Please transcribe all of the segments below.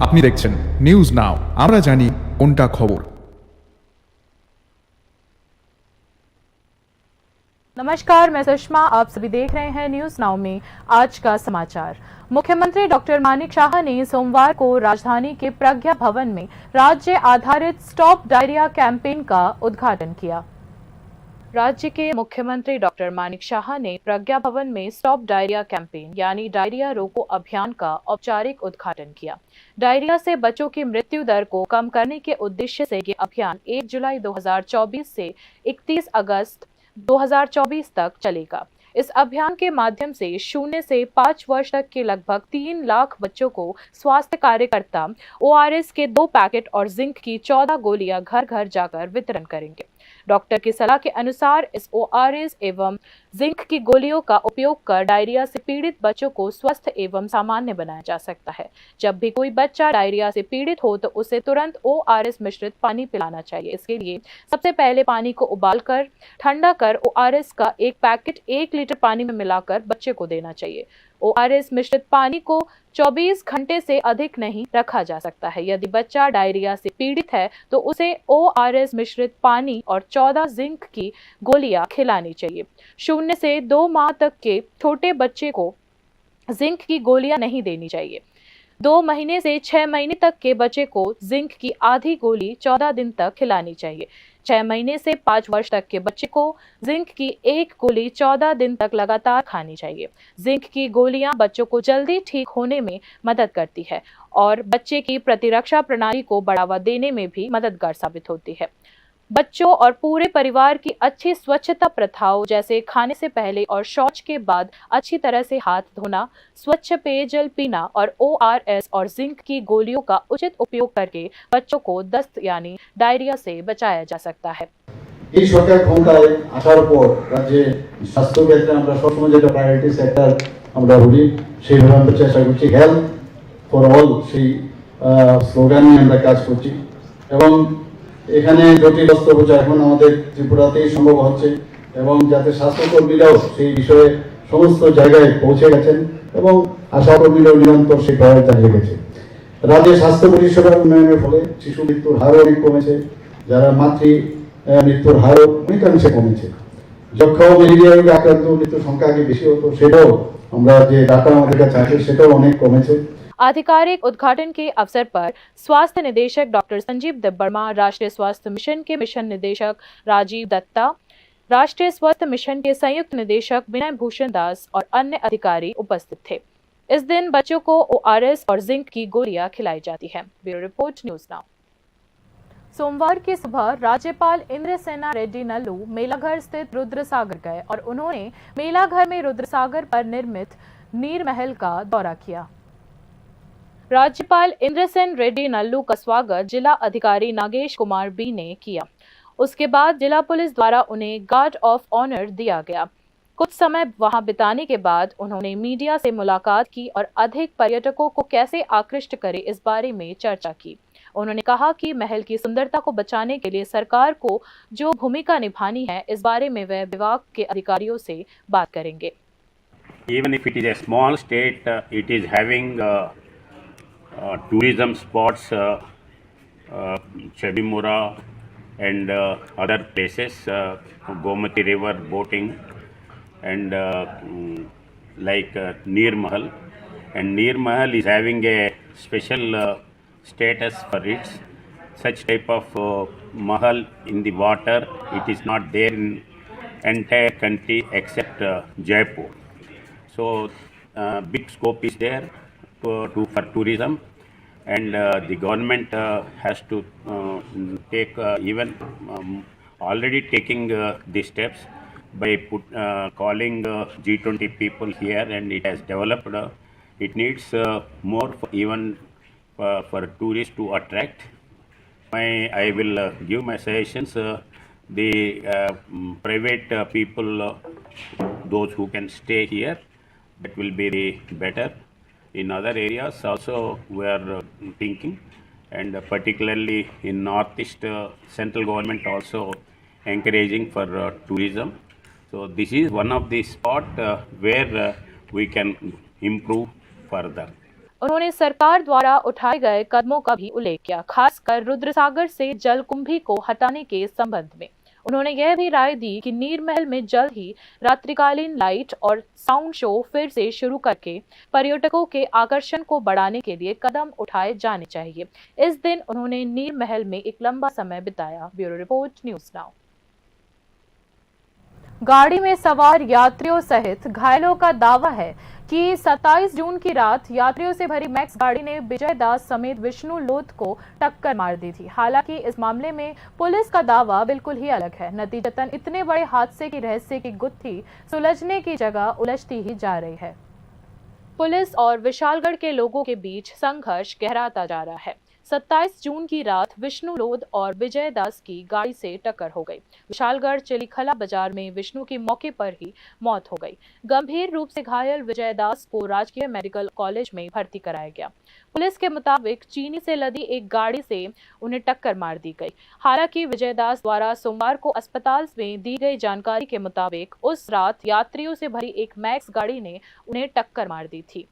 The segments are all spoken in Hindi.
আপনি দেখছেন নিউজ নাও, আমরা জানি কোনটা খবর। नमस्कार, मैं सुषमा। आप सभी देख रहे हैं न्यूज नाउ में आज का समाचार। मुख्यमंत्री डॉक्टर मानिक शाह ने सोमवार को राजधानी के प्रज्ञा भवन में राज्य आधारित स्टॉप डायरिया कैंपेन का उद्घाटन किया। राज्य के मुख्यमंत्री डॉक्टर मानिक शाह ने प्रज्ञा भवन में स्टॉप डायरिया कैंपेन यानी डायरिया रोको अभियान का औपचारिक उद्घाटन किया। डायरिया से बच्चों की मृत्यु दर को कम करने के उद्देश्य से ये अभियान 1 जुलाई 2024 से 31 अगस्त 2024 तक चलेगा। इस अभियान के माध्यम से 0 से 5 वर्ष तक के लगभग 3 लाख बच्चों को स्वास्थ्य कार्यकर्ता ORS के 2 पैकेट और जिंक की 14 गोलियां घर घर जाकर वितरण करेंगे। डॉक्टर की सलाह के अनुसार इस ORS एवं जिंक की गोलियों का उपयोग कर डायरिया से पीड़ित बच्चों को स्वस्थ एवं सामान्य बनाया जा सकता है। जब भी कोई बच्चा डायरिया से पीड़ित हो तो उसे तुरंत ORS मिश्रित पानी पिलाना चाहिए। इसके लिए सबसे पहले पानी को उबालकर ठंडा कर ORS का एक पैकेट 1 लीटर पानी में मिलाकर बच्चे को देना चाहिए। ORS मिश्रित पानी को 24 घंटे से अधिक नहीं रखा जा सकता है। यदि बच्चा डायरिया से पीड़ित है तो उसे ORS मिश्रित पानी और 14 जिंक की गोलियां खिलानी चाहिए। 0 से 2 माह तक के छोटे बच्चे को जिंक की गोलियां नहीं देनी चाहिए। 2 महीने से 6 महीने तक के बच्चे को जिंक की आधी गोली 14 दिन तक खिलानी चाहिए। 6 महीने से 5 वर्ष तक के बच्चे को जिंक की 1 गोली 14 दिन तक लगातार खानी चाहिए। जिंक की गोलियां बच्चों को जल्दी ठीक होने में मदद करती है और बच्चे की प्रतिरक्षा प्रणाली को बढ़ावा देने में भी मददगार साबित होती है। बच्चों और पूरे परिवार की अच्छी स्वच्छता प्रथाओं जैसे खाने से पहले और शौच के बाद अच्छी तरह से हाथ धोना, स्वच्छ पेयजल पीना और ORS और जिंक की गोलियों का उचित उपयोग करके बच्चों को दस्त यानी डायरिया से बचाया जा सकता है। এই সরকার ক্ষমতায় আসার পর রাজ্যে স্বাস্থ্য ক্ষেত্রে আমরা সবসময় যেটা প্রায়োরিটি সেক্টর আমরা বলি সেইভাবে আমরা চেষ্টা করছি হেলথ ফর অল সেই স্লোগান নিয়ে আমরা কাজ করছি এবং এখানে জটিল অস্ত্রোপচার এখন আমাদের ত্রিপুরাতেই সম্ভব হচ্ছে এবং যাতে স্বাস্থ্যকর্মীরাও সেই বিষয়ে সমস্ত জায়গায় পৌঁছে গেছেন এবং আশাকর্মীরাও নিরন্তর সেই প্রয়াস চালিয়ে গেছে। রাজ্যে স্বাস্থ্য পরিষেবার উন্নয়নের ফলে শিশু মৃত্যুর হারও অনেক কমেছে, যারা মাতৃ মৃত্যুর হারও অনেকাংশে কমেছে। যক্ষা ও ম্যালেরিয়া রোগে আক্রান্ত মৃত্যুর সংখ্যা আগে বেশি হতো, সেটাও আমরা যে ডাটা আমাদের কাছে আছে সেটাও অনেক কমেছে। आधिकारिक उद्घाटन के अवसर पर स्वास्थ्य निदेशक डॉक्टर संजीव देबबर्मा, राष्ट्रीय स्वास्थ्य मिशन के मिशन निदेशक राजीव दत्ता, राष्ट्रीय स्वास्थ्य मिशन के संयुक्त निदेशक विनय भूषण दास और अन्य अधिकारी उपस्थित थे। इस दिन बच्चों को ORS और जिंक की गोलियां खिलाई जाती है। Bureau report, news now. सोमवार की सुबह राज्यपाल इंद्रसेना रेड्डी नल्लू मेलाघर स्थित रुद्रसागर गए और उन्होंने मेलाघर में रुद्रसागर पर निर्मित नीर महल का दौरा किया। राज्यपाल इंद्रसेन रेड्डी नल्लू का स्वागत जिला अधिकारी नागेश कुमार B ने किया। उसके बाद जिला पुलिस द्वारा उन्हें गार्ड ऑफ ऑनर दिया गया। कुछ समय वहां बिताने के बाद उन्होंने मीडिया से मुलाकात की और अधिक पर्यटकों को कैसे आकृष्ट करे इस बारे में चर्चा की। उन्होंने कहा कि महल की सुंदरता को बचाने के लिए सरकार को जो भूमिका निभानी है इस बारे में वह विभाग के अधिकारियों से बात करेंगे। Even if it is a small state, it is having tourism spots, Chebimura and other places, Gomati River boating and like Neer Mahal. And Neer Mahal is having a special status for its such type of mahal in the water. It is not there in entire country except Jaipur. So big scope is there for tourism, and the government has to take even already taking the steps by calling G20 people here, and it has developed. It needs more even for tourists to attract. I will give my suggestions. The private people, those who can stay here, that will be the better. In other areas also we are thinking, and particularly in northeast, central government also encouraging for tourism. So this is one of the spot where we can improve further. उन्होंने सरकार द्वारा उठाए गए कदमों का भी उल्लेख किया, खासकर रुद्रसागर से जलकुंभी को हटाने के संबंध में। उन्होंने यह भी राय दी कि नीरमहल में जल्द ही रात्रिकालीन लाइट और साउंड शो फिर से शुरू करके पर्यटकों के आकर्षण को बढ़ाने के लिए कदम उठाए जाने चाहिए। इस दिन उन्होंने नीरमहल में एक लंबा समय बिताया। Bureau report, News now. गाड़ी में सवार यात्रियों सहित घायलों का दावा है कि 27 जून की रात यात्रियों से भरी मैक्स गाड़ी ने विजय दास समेत विष्णु लोध को टक्कर मार दी थी। हालांकि इस मामले में पुलिस का दावा बिल्कुल ही अलग है। नतीजतन इतने बड़े हादसे की रहस्य की गुत्थी सुलझने की जगह उलझती ही जा रही है। पुलिस और विशालगढ़ के लोगों के बीच संघर्ष गहराता जा रहा है। 27 जून की रात विष्णु लोध और विजय दास की गाड़ी से टक्कर हो गई। विशालगढ़ चिलीखला बाजार में विष्णु की मौके पर ही मौत हो गई। गंभीर रूप से घायल विजय दास को राजकीय मेडिकल कॉलेज में भर्ती कराया गया। पुलिस के मुताबिक चीनी से लदी एक गाड़ी से उन्हें टक्कर मार दी गई। हालांकि विजय दास द्वारा सोमवार को अस्पताल में दी गई जानकारी के मुताबिक उस रात यात्रियों से भरी एक मैक्स गाड़ी ने उन्हें टक्कर मार दी थी।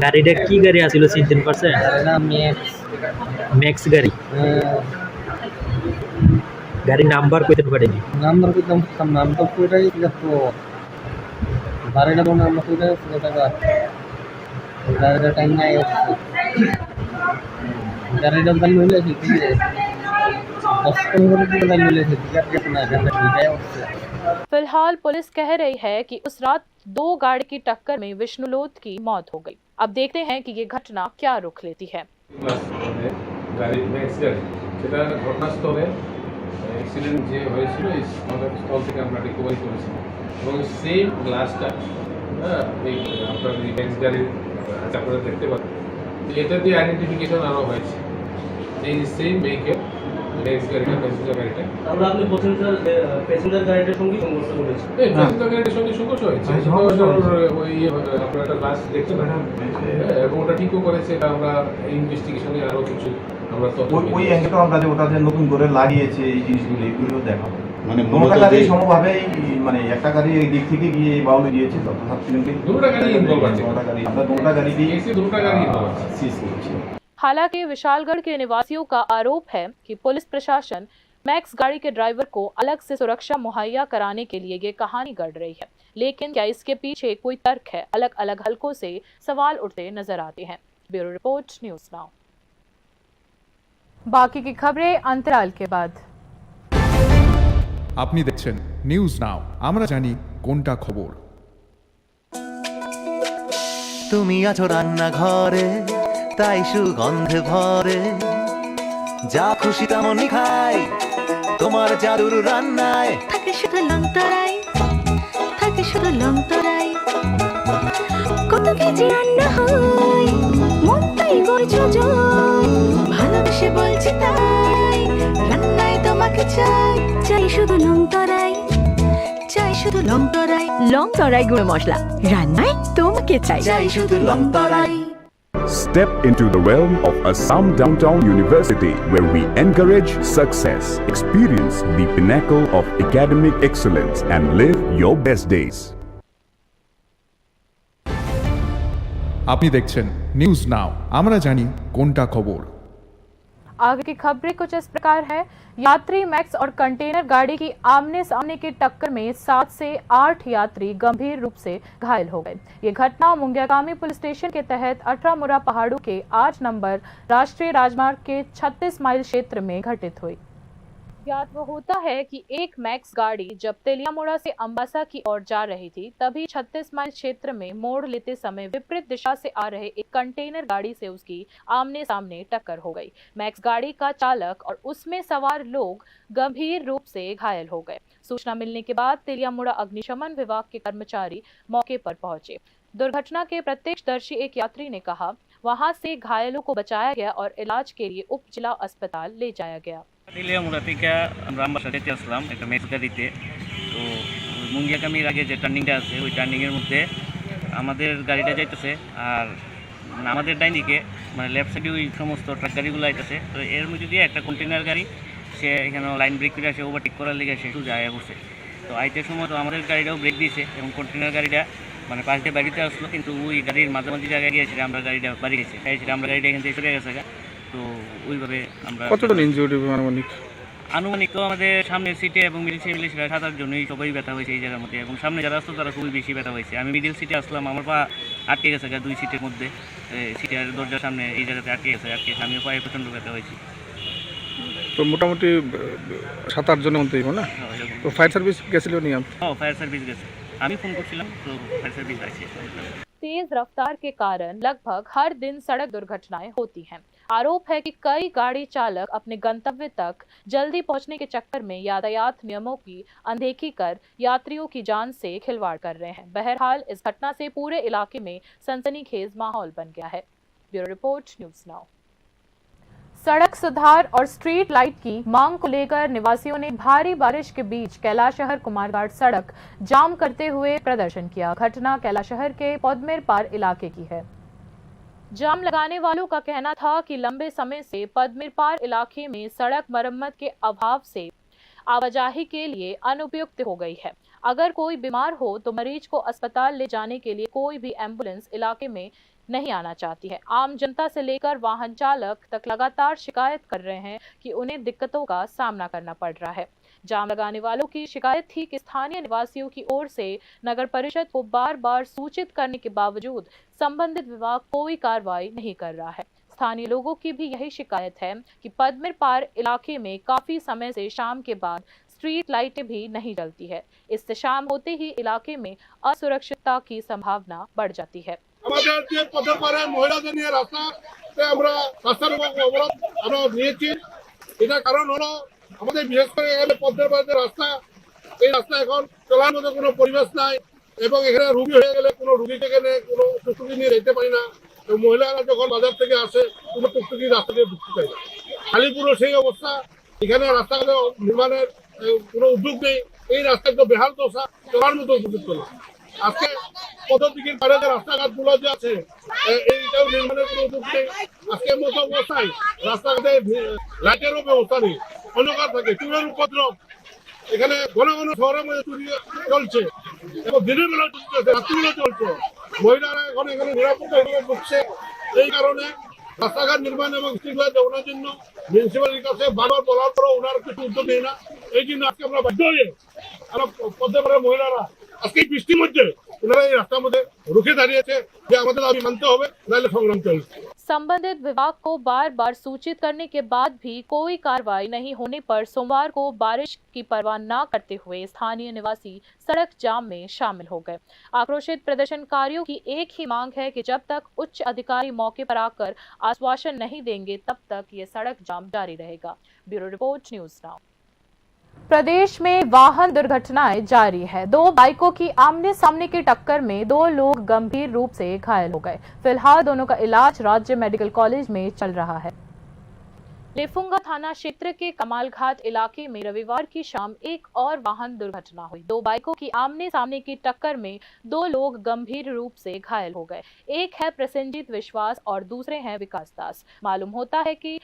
গাড়িটা কি গাড়ি আছিল চিনতেন পারছেন? ম্যাক্স গাড়ি। গাড়ির নাম্বার কইতেন পারেনি? নাম্বার কইতাম নাম তো কইরাই তো বারেটা কোন নাম্বার কইরাই সেটা গাড়িটা টাইম নাই গাড়িটা দাম হইলে ঠিক আছে फिलहाल पुलिस कह रही है कि उस रात 2 गाड़ी की टक्कर में विष्णु लोध की मौत हो गई। अब देखते हैं कि ये घटना क्या रुख लेती है। গাড়ি ম্যাক্স গাড়ি সেটা ঘটনাস্থলে অ্যাক্সিডেন্ট যে হয়েছিল আমাদের স্থল থেকে আমরা রিকভারি করেছি এবং সেম গ্লাসটা এই আপনার এই ম্যাক্স গাড়ির আপনারা দেখতে পাচ্ছেন এটা দিয়ে আইডেন্টিফিকেশন আরও হয়েছে এই সেম ভেহিকেল ম্যাক্স গাড়িটা প্যাসেঞ্জার গাড়িটা আমরা আপনি বলছেন স্যার প্যাসেঞ্জার গাড়িটার সঙ্গে সংঘর্ষ করেছে এই প্যাসেঞ্জার গাড়িটার সঙ্গে সংঘর্ষ হয়েছে ওই আপনার একটা গ্লাস দেখতে পারেন এবং ওটা ঠিকও করেছে এটা আমরা ইনভেস্টিগেশনে আরও কিছু আমরা ওই অ্যাঙ্গেলটা আমরা যে ওটা যে নতুন করে লাগিয়েছে এই জিনিসগুলো এগুলো দেখাবো মানে দুটো গাড়ি সমভাবেই মানে একটা গাড়ি এই দিক থেকে গিয়ে এই বাউলে দিয়েছে তত ছাত্রীকে দুটো গাড়ি ইনভলভ আছে আমরা দুটো গাড়ি দিয়ে দুটো গাড়ি ইনভলভ আছে সিজ করেছি। हालांकि विशालगढ़ के निवासियों का आरोप है कि पुलिस प्रशासन मैक्स गाड़ी के ड्राइवर को अलग से सुरक्षा मुहैया कराने के लिए ये कहानी गढ़ रही है। लेकिन क्या इसके पीछे कोई तर्क है? अलग अलग हलकों से सवाल उठते नजर आते हैं। Bureau report, News now. बाकी की खबरें अंतराल के बाद। আপনি দেখছেন নিউজ নাও, আমরা জানি কোনটা খবর। তুমি আছো রান্না ঘরে তাই সুগন্ধে ভরে যা খুশি তেমনই খাই তোমার জাদুর রান্নায় থাকে শুধু লংতরাই থাকে শুধু লংতরাই কত কেজি রান্না হয় মনটাই করছো জয় ভালোবেসে বলছি তাই রান্নায় তোমাকে চাই চাই শুধু লংতরাই চাই শুধু লংতরাই লংতরাই গুঁড়ো মশলা রান্নায় তোমাকে চাই চাই শুধু লংতরাই। Step into the realm of Assam Downtown University, where we encourage success, experience the pinnacle of academic excellence, and live your best days. আপনি দেখছেন নিউজ নাও, আমরা জানি কোনটা খবর। आगे की खबरें कुछ इस प्रकार है। यात्री मैक्स और कंटेनर गाड़ी की आमने सामने की टक्कर में 7 से 8 यात्री गंभीर रूप से घायल हो गए। ये घटना मुंगियाकामी पुलिस स्टेशन के तहत 18 मुरा पहाड़ों के 8 नंबर राष्ट्रीय राजमार्ग के 36 माइल क्षेत्र में घटित हुई। याद वो होता है कि एक मैक्स गाड़ी जब तेलियामुड़ा से अंबासा की ओर जा रही थी, तभी 36 माइल क्षेत्र में मोड़ लेते समय विपरीत दिशा से आ रहे एक कंटेनर गाड़ी से उसकी आमने सामने टक्कर हो गई। मैक्स गाड़ी का चालक और उसमें सवार लोग गंभीर रूप से घायल हो गए। सूचना मिलने के बाद तेलियामुड़ा अग्निशमन विभाग के कर्मचारी मौके पर पहुंचे। दुर्घटना के प्रत्यक्षदर्शी एक यात्री ने कहा, वहां से घायलों को बचाया गया और इलाज के लिए उप जिला अस्पताल ले जाया गया। তেলিয়ামুড়া থেকে আমরা আমবাসা যেতে আসলাম একটা ম্যাক্স গাড়িতে। তো মুঙ্গিয়াকামির আগে যে টার্নিংটা আছে ওই টার্নিংয়ের মধ্যে আমাদের গাড়িটা যাইতেছে, আর আমাদের ডাইন দিকে মানে লেফট সাইডে ওই সমস্ত ট্রাক গাড়িগুলো আইতেছে। তো এর মধ্যে দিয়ে একটা কন্টেনার গাড়ি সে এখানে লাইন ব্রেক করে আসে ওভারটেক করার লেগে সে একটু যায় পড়ছে। তো আইতে সময় তো আমাদের গাড়িটাও ব্রেক দিয়েছে এবং কন্টেনার গাড়িটা মানে পাশ দিয়ে বাড়িতে আসলো, কিন্তু ওই গাড়ির মাঝামাঝি জায়গায় গিয়েছিল আমরা গাড়িটা বাড়ি গেছে খাইছিল, আমরা গাড়িটা এখান থেকে সরে গেছে। তো ওইভাবে আমরা কতজন ইনজুরি আনুমানিক তো আমাদের সামনের সিটে এবং মিডিল সিটে মিলে 7-8 জনই সবাই ব্যথা হয়েছে এই জায়গার মধ্যে, এবং সামনে যারা আসতো তারা খুবই বেশি ব্যথা হয়েছে। আমি মিডিল সিটে আসলাম, আমার পা আটকে গেছে 2 সিটের মধ্যে, সিটের দরজার সামনে এই জায়গাতে আটকে গেছে, আমিও পায়ে প্রচণ্ড ব্যথা হয়েছি। তো মোটামুটি 7-8 জনের মধ্যেই না? তো ফায়ার সার্ভিস গেছিল নি? ফায়ার সার্ভিস গেছে, আমি ফোন করছিলাম তো ফায়ার সার্ভিস আসছে। तेज रफ्तार के कारण लगभग हर दिन सड़क दुर्घटनाएं होती हैं। आरोप है कि कई गाड़ी चालक अपने गंतव्य तक जल्दी पहुंचने के चक्कर में यातायात नियमों की अनदेखी कर यात्रियों की जान से खिलवाड़ कर रहे हैं। बहरहाल इस घटना से पूरे इलाके में सनसनीखेज माहौल बन गया है। Bureau report, News now. सड़क सुधार और स्ट्रीट लाइट की मांग को लेकर निवासियों ने भारी बारिश के बीच कैलाशहर कुमारघाट सड़क जाम करते हुए प्रदर्शन किया। घटना कैलाशहर के पद्मेर पार इलाके की है। जाम लगाने वालों का कहना था कि लंबे समय से पद्मेर पार इलाके में सड़क मरम्मत के अभाव से आवाजाही के लिए अनुपयुक्त हो गई है। अगर कोई बीमार हो तो मरीज को अस्पताल ले जाने के लिए कोई भी एम्बुलेंस इलाके में नहीं आना चाहती है। आम जनता से लेकर वाहन चालक तक लगातार शिकायत कर रहे हैं कि उन्हें दिक्कतों का सामना करना पड़ रहा है। जाम लगाने वालों की शिकायत थी कि स्थानीय निवासियों की ओर से नगर परिषद को बार बार सूचित करने के बावजूद संबंधित विभाग कोई कार्रवाई नहीं कर रहा है। स्थानीय लोगों की भी यही शिकायत है कि पद्मेर पार इलाके में काफी समय से शाम के बाद स्ट्रीट लाइटें भी नहीं जलती है। इससे शाम होते ही इलाके में असुरक्षितता की संभावना बढ़ जाती है। আমাদের যে পথের পারে মহিলাদের নিয়ে রাস্তাতে আমরা রাস্তার অবরোধ আমরা নিয়েছি। এটা কারণ হলো আমাদের বিশেষ করে এখানে পথের পারে রাস্তা, এই রাস্তা এখন চলার মতো কোনো পরিবেশ নাই, এবং এখানে রুগী হয়ে গেলে কোনো রুগীকে এখানে কোনো টুকটুকি নিয়ে যেতে পারি না। তো মহিলারা যখন বাজার থেকে আসে কোনো টুকটুকি রাস্তা দিয়ে ঢুকতে চায় না। খালিপুরও সেই অবস্থা, এখানে রাস্তাঘাট নির্মাণের কোনো উদ্যোগ নেই। এই রাস্তা তো বেহাল দশা, চলার মতো উপযুক্ত না। আজকে পদ্ধতির পারে যে রাস্তাঘাটগুলো যে আছে এইটাও নির্মাণের কোনো উদ্যোগ নেই। আজকের মতো অবস্থায় রাস্তাঘাটে লাইটেরও ব্যবস্থা নেই, অন্ধকার থাকে, চুরের উপদ্রব, এখানে ঘন ঘন শহরের মধ্যে চুরি চলছে, এবং দিনের বেলা চলছে, রাত্রিবেলা চলছে। মহিলারা এখন এখানে নিরাপত্তা ঢুকছে। এই কারণে রাস্তাঘাট নির্মাণ এবং স্ট্রিট লাইট দেওয়ার জন্য মিউনিসিপ্যালিটির কাছে বারবার বলার পরও ওনারা কিছু উদ্যোগ নেই না। এই জন্য আজকে আমরা বাধ্য হয়ে আমরা পদ্মের পাড়ের মহিলারা আজকে বৃষ্টির মধ্যে ওনারা এই রাস্তার মধ্যে রুখে দাঁড়িয়েছে যে আমাদের দাবি মানতে হবে, নাহলে সংগ্রাম চলছে। संबंधित विभाग को बार बार सूचित करने के बाद भी कोई कार्रवाई नहीं होने पर सोमवार को बारिश की परवाह न करते हुए स्थानीय निवासी सड़क जाम में शामिल हो गए। आक्रोशित प्रदर्शनकारियों की एक ही मांग है कि जब तक उच्च अधिकारी मौके पर आकर आश्वासन नहीं देंगे तब तक ये सड़क जाम जारी रहेगा। Bureau report, News Now. प्रदेश में वाहन दुर्घटनाएं जारी है। 2 बाइकों की आमने सामने की टक्कर में 2 लोग गंभीर रूप से घायल हो गए। फिलहाल दोनों का इलाज राज्य मेडिकल कॉलेज में चल रहा है। लेफुंगा थाना क्षेत्र के कमालघाट इलाके में रविवार की शाम एक और वाहन दुर्घटना हुई। 2 बाइकों की आमने सामने की टक्कर में 2 लोग गंभीर रूप से घायल हो गए। एक है प्रसन्नजीत विश्वास और दूसरे हैं विकास दास। मालूम होता है कि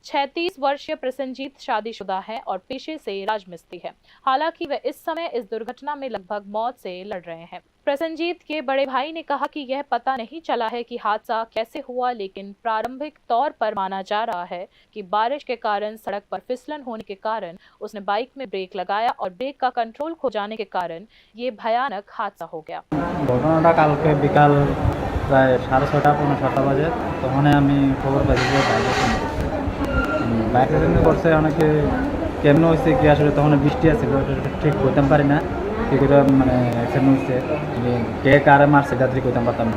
36 वर्षीय प्रसन्नजीत शादीशुदा है और पेशे से राजमिस्त्री है। हालांकि वे इस समय इस दुर्घटना में लगभग मौत से लड़ रहे हैं। प्रसन्नजीत के बड़े भाई ने कहा कि यह पता नहीं चला है कि हादसा कैसे हुआ, लेकिन प्रारंभिक तौर पर माना जा रहा है कि बारिश के कारण सड़क पर फिसलन होने के कारण उसने बाइक में ब्रेक लगाया और ब्रेक का कंट्रोल खो जाने के कारण ये भयानक हादसा हो गया। ঘটনাটা কালকে বিকাল প্রায় 6:30-7:30 বাজে, তখন আমি খবর পাইছি যে বাইক অ্যাক্সিডেন্ট করছে। অনেকে কেমন হয়েছে কি আসলে তখন বৃষ্টি আসছিল, ঠিক বলতাম পারি না কী করে মানে অ্যাক্সিডেন্ট হয়েছে, কে কারে মারছে এটা ঠিক বলতাম পারতাম না।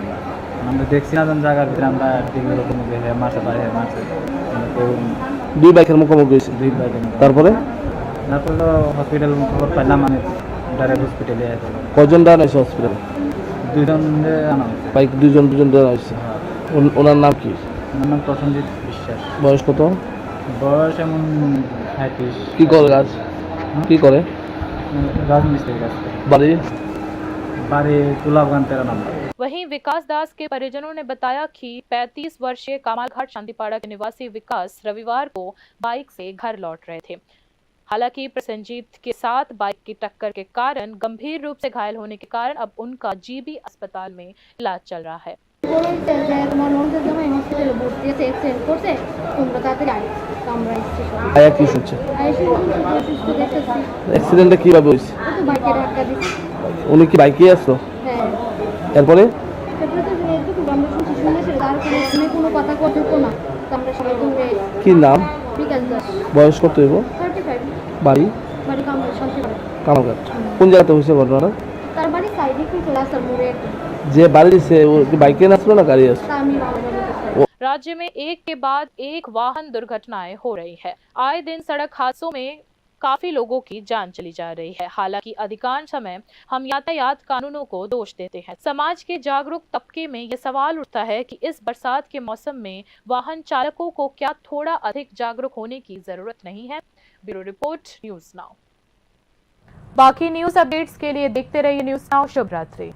আমরা দেখছি না জায়গার ভিতরে আমরা টিভি রকম হে মারতে পারে, হে মারছে। তো 2 বাইকের মুখোমুখি হয়েছে। 2 বাইকের তারপরে তো হসপিটাল খবর পাইলাম, মানে ডাইরেক্ট হসপিটালে আসে। কজন দাঁড়ানো হয়েছে হসপিটালে? 2 জনকে আনা হয়েছে। বাইক 2 জন দাঁড়ানো হয়েছে। ওনার নাম কি? ওনার নাম প্রসেনজিৎ বিশ্বাস। বয়স কত? বয়স এমন 35। কি করে কাজ? কি করে? রাজমিস্ত্রির কাছে। বাড়ি বাড়ি তুলাবাগান 13 নম্বর। वहीं विकास दास के परिजनों ने बताया कि 35 वर्षीय कामालघाट शांतिपाड़ा के निवासी विकास रविवार को बाइक से घर लौट रहे थे। हालांकि प्रसन्नजीत के साथ बाइक की टक्कर के कारण गंभीर रूप से घायल होने के कारण अब उनका जीबी अस्पताल में इलाज चल रहा है। অ্যাক্সিডেন্টটা কিভাবে হয়েছে? উনি কি বাইকে আসলো? এরপরে কি নাম? বয়স কত হইব? বাড়ি কামালঘাট। কোন জায়গাতে হয়েছে ঘটনাটা? যে বাড়ি দিছে ও কি বাইকে আসলো না গাড়ি আসলো? राज्य में एक के बाद एक वाहन दुर्घटनाएं हो रही है। आए दिन सड़क हादसों में काफी लोगों की जान चली जा रही है। हालांकि अधिकांश समय हम यातायात कानूनों को दोष देते हैं। समाज के जागरूक तबके में यह सवाल उठता है कि इस बरसात के मौसम में वाहन चालकों को क्या थोड़ा अधिक जागरूक होने की जरूरत नहीं है? Bureau report, news now. बाकी न्यूज अपडेट्स के लिए देखते रहिए न्यूज नाउ। शुभ रात्रि।